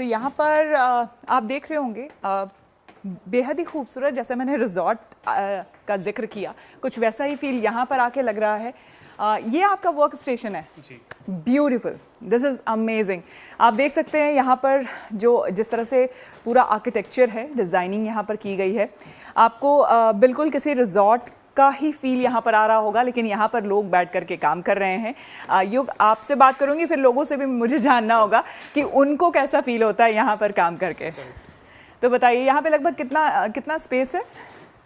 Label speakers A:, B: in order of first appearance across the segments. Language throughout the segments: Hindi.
A: तो यहाँ पर आप देख रहे होंगे बेहद ही खूबसूरत, जैसे मैंने रिजॉर्ट का जिक्र किया, कुछ वैसा ही फील यहाँ पर आके लग रहा है। ये आपका वर्क स्टेशन है जी। Beautiful, this is amazing. आप देख सकते हैं यहाँ पर जो जिस तरह से पूरा आर्किटेक्चर है, डिज़ाइनिंग यहाँ पर की गई है, आपको बिल्कुल किसी रिजॉर्ट का ही फील यहाँ पर आ रहा होगा, लेकिन यहाँ पर लोग बैठ करके काम कर रहे हैं। युग, आपसे बात करूँगी, फिर लोगों से भी मुझे जानना होगा कि उनको कैसा फील होता है यहाँ पर काम करके। तो बताइए, यहाँ पे लगभग कितना स्पेस है?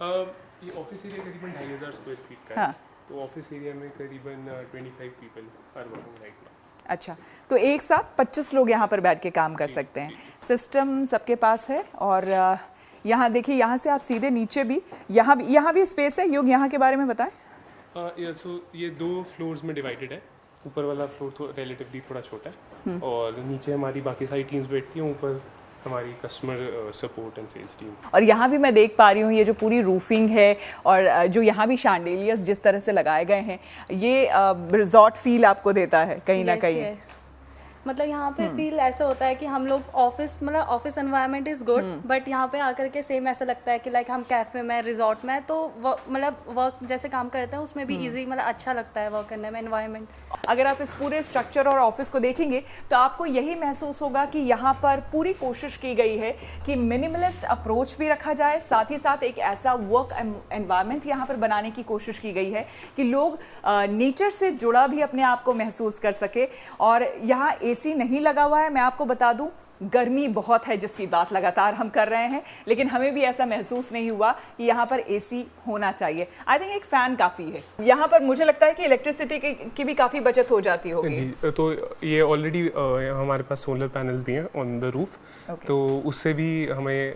B: ये ऑफिस एरिया करीबन 2500 स्क्वायर फीट का है। तो ऑफिस एरिया में करीबन 25 people are working right now.
A: अच्छा, तो एक साथ 25 लोग यहाँ पर बैठ के काम कर सकते हैं। सिस्टम सबके पास है। और यहाँ देखिए, यहाँ से आप सीधे नीचे भी, यहाँ भी स्पेस है। युग, यहाँ के बारे में बताएं।
B: ये 2 फ्लोर्स में डिवाइडेड है। ऊपर वाला फ्लोर तो रिलेटिवली थोड़ा छोटा है और नीचे हमारी बाकी सारी टीम्स बैठती हैं, ऊपर हमारी customer support and sales team.
A: और यहाँ भी मैं देख पा रही हूँ ये जो पूरी रूफिंग है और जो यहाँ भी शैंडेलियर्स जिस तरह से लगाए गए हैं, ये रिजॉर्ट फील आपको देता है कहीं ना कहीं।
C: मतलब यहाँ पे फील ऐसा होता है कि हम लोग office environment is good, but यहाँ पे आकर के सेम ऐसा लगता है कि लाइक हम कैफे में, रिजॉर्ट में, तो मतलब वर्क जैसे काम करते हैं उसमें भी इजी, मतलब अच्छा लगता है वर्क करने में, एनवायरनमेंट।
A: अगर आप इस पूरे स्ट्रक्चर और ऑफिस को देखेंगे तो आपको यही महसूस होगा कि यहाँ पर पूरी कोशिश की गई है कि मिनिमलिस्ट अप्रोच भी रखा जाए, साथ ही साथ एक ऐसा वर्क एनवायरनमेंट यहाँ पर बनाने की कोशिश की गई है कि लोग नेचर से जुड़ा भी अपने आप को महसूस कर सके। और यहाँ एसी नहीं लगा हुआ है, मैं आपको बता दूं, गर्मी बहुत है जिसकी बात लगातार हम कर रहे हैं, लेकिन हमें भी ऐसा महसूस नहीं हुआ कि यहाँ पर एसी होना चाहिए। आई थिंक एक फ़ैन काफ़ी है। यहाँ पर मुझे लगता है कि इलेक्ट्रिसिटी की भी काफ़ी बचत हो जाती होगी
B: जी। तो ये ऑलरेडी हमारे पास सोलर पैनल्स भी हैं ऑन द रूफ। तो उससे भी हमें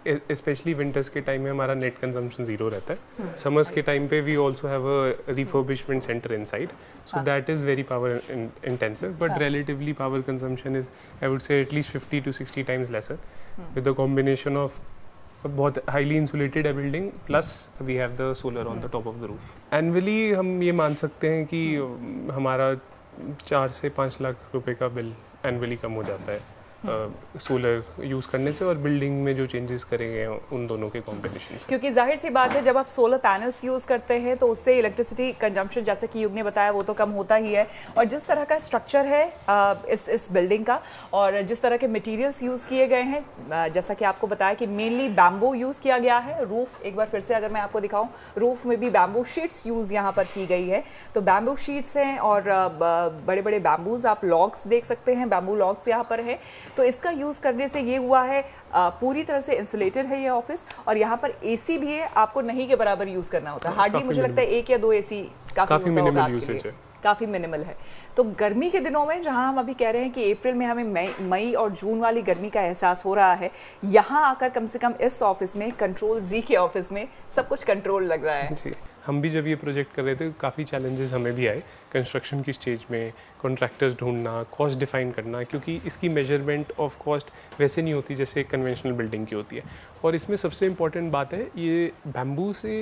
B: स्पेशली विंटर्स के टाइम में हमारा नेट कंजम्पशन 0 रहता है। समर्स के टाइम पे we also have a refurbishment centre inside, so that is very power intensive, but relatively power consumption is, I would say, at least 50 to 60 times lesser with the combination of बहुत हाईली इंसुलेटेड है building, plus we have the solar on the top of the roof. Annually हम ये मान सकते हैं कि हमारा 4 से 5 लाख रुपए का बिल एनुअली कम हो जाता है सोलर यूज़ करने से, और बिल्डिंग में जो चेंजेस करे गए हैं उन दोनों के कॉम्बिनेशन से।
A: क्योंकि जाहिर सी बात है, जब आप सोलर पैनल्स यूज़ करते हैं तो उससे इलेक्ट्रिसिटी कंजम्पशन, जैसे कि युग ने बताया, वो तो कम होता ही है। और जिस तरह का स्ट्रक्चर है इस बिल्डिंग का, और जिस तरह के मटेरियल्स यूज़ किए गए हैं, जैसा कि आपको बताया कि मेनली बैम्बू यूज़ किया गया है। रूफ़ एक बार फिर से अगर मैं आपको दिखाऊँ, रूफ़ में भी बैम्बू शीट्स यूज़ यहाँ पर की गई है। तो बैम्बू शीट्स हैं और बड़े बड़े बैम्बूज, आप लॉग्स देख सकते हैं, बैम्बू लॉग्स यहाँ पर है। तो इसका यूज़ करने से ये हुआ है, पूरी तरह से इंसुलेटेड है ये ऑफिस। और यहाँ पर एसी भी है, आपको नहीं के बराबर यूज़ करना होता है। हार्डली मुझे लगता है 1 या 2 एसी काफ़ी मिनिमल यूसेज है, काफ़ी मिनिमल है। तो गर्मी के दिनों में, जहाँ हम अभी कह रहे हैं कि अप्रैल में हमें मई और जून वाली गर्मी का एहसास हो रहा है, यहाँ आकर कम से कम इस ऑफिस में, कंट्रोल जी के ऑफिस में, सब कुछ कंट्रोल लग रहा है जी।
B: हम भी जब ये प्रोजेक्ट कर रहे थे, काफ़ी चैलेंजेस हमें भी आए कंस्ट्रक्शन की स्टेज में, कॉन्ट्रैक्टर्स ढूंढना, कॉस्ट डिफाइन करना, क्योंकि इसकी मेजरमेंट ऑफ कॉस्ट वैसे नहीं होती जैसे एक कन्वेंशनल बिल्डिंग की होती है। और इसमें सबसे इम्पॉर्टेंट बात है, ये बैम्बू से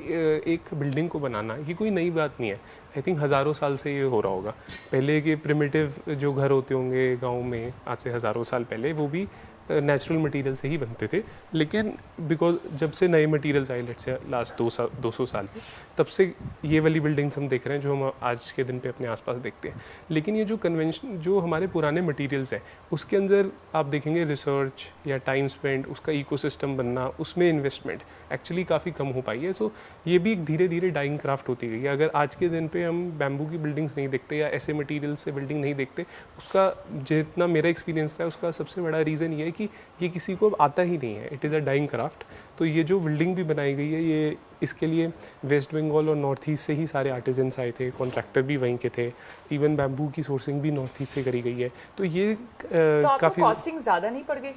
B: एक बिल्डिंग को बनाना, ये कोई नई बात नहीं है। आई थिंक हज़ारों साल से ये हो रहा होगा। पहले के प्रिमिटिव जो घर होते होंगे गाँव में, आज से हज़ारों साल पहले, वो भी नेचुरल मटेरियल से ही बनते थे। लेकिन बिकॉज जब से नए मटेरियल्स आए, लेट्स से लास्ट 200 साल में, तब से ये वाली बिल्डिंग्स हम देख रहे हैं जो हम आज के दिन पे अपने आसपास देखते हैं। लेकिन ये जो कन्वेंशन, जो हमारे पुराने मटेरियल्स हैं, उसके अंदर आप देखेंगे रिसर्च या टाइम स्पेंड, उसका इकोसिस्टम बनना, उसमें इन्वेस्टमेंट एक्चुअली काफ़ी कम हो पाई है। सो ये भी धीरे धीरे डाइंग क्राफ्ट होती गई है। अगर आज के दिन पे हम बैम्बू की बिल्डिंग्स नहीं देखते या ऐसे मटेरियल से बिल्डिंग नहीं देखते, उसका जितना मेरा एक्सपीरियंस रहा है, उसका सबसे बड़ा रीज़न ये है कि ये किसी को आता ही नहीं है। It is a dying craft. तो ये जो बिल्डिंग भी बनाई गई है, ये इसके लिए वेस्ट बंगाल और नॉर्थ ईस्ट से ही सारे आर्टिजन्स आए थे, कॉन्ट्रैक्टर भी वहीं के थे, इवन बैम्बू की सोर्सिंग भी नॉर्थ ईस्ट से करी गई है। तो ये
A: तो काफ़ी कॉस्टिंग ज़्यादा नहीं पड़ गई?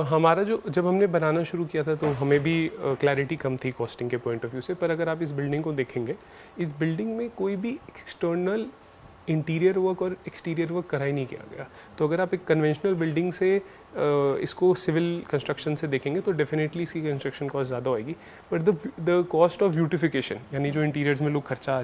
B: हमारा जब हमने बनाना शुरू किया था, तो हमें भी क्लैरिटी कम थी कॉस्टिंग के पॉइंट ऑफ व्यू से। पर अगर आप इस बिल्डिंग को देखेंगे, इस बिल्डिंग में कोई भी एक्सटर्नल इंटीरियर वर्क और एक्सटीरियर वर्क करा ही नहीं किया गया। तो अगर आप एक कन्वेंशनल बिल्डिंग से इसको सिविल कंस्ट्रक्शन से देखेंगे तो डेफिनेटली इसकी कंस्ट्रक्शन कॉस्ट ज़्यादा होएगी, but the cost of beautification यानी जो इंटीरियर्स में लोग खर्चा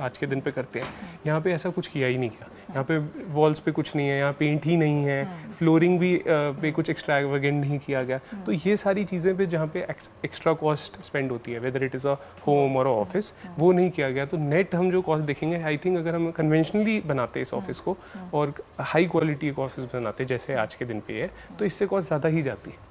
B: आज के दिन पे करते हैं, यहाँ पे ऐसा कुछ किया ही नहीं गया। यहाँ पे वॉल्स पे कुछ नहीं है, यहाँ पेंट ही नहीं है, फ्लोरिंग भी पे कुछ एक्स्ट्रावेगेंट नहीं किया गया। तो ये सारी चीज़ें पे जहाँ पे एक्स्ट्रा कॉस्ट स्पेंड होती है, whether it is a home और ऑफिस, वो नहीं किया गया। तो नेट हम जो कॉस्ट देखेंगे, आई थिंक अगर हम कन्वेंशनली बनाते इस ऑफिस को और हाई क्वालिटी का ऑफिस बनाते जैसे आज के दिन पे है, तो इससे कॉस्ट ज़्यादा ही जाती है।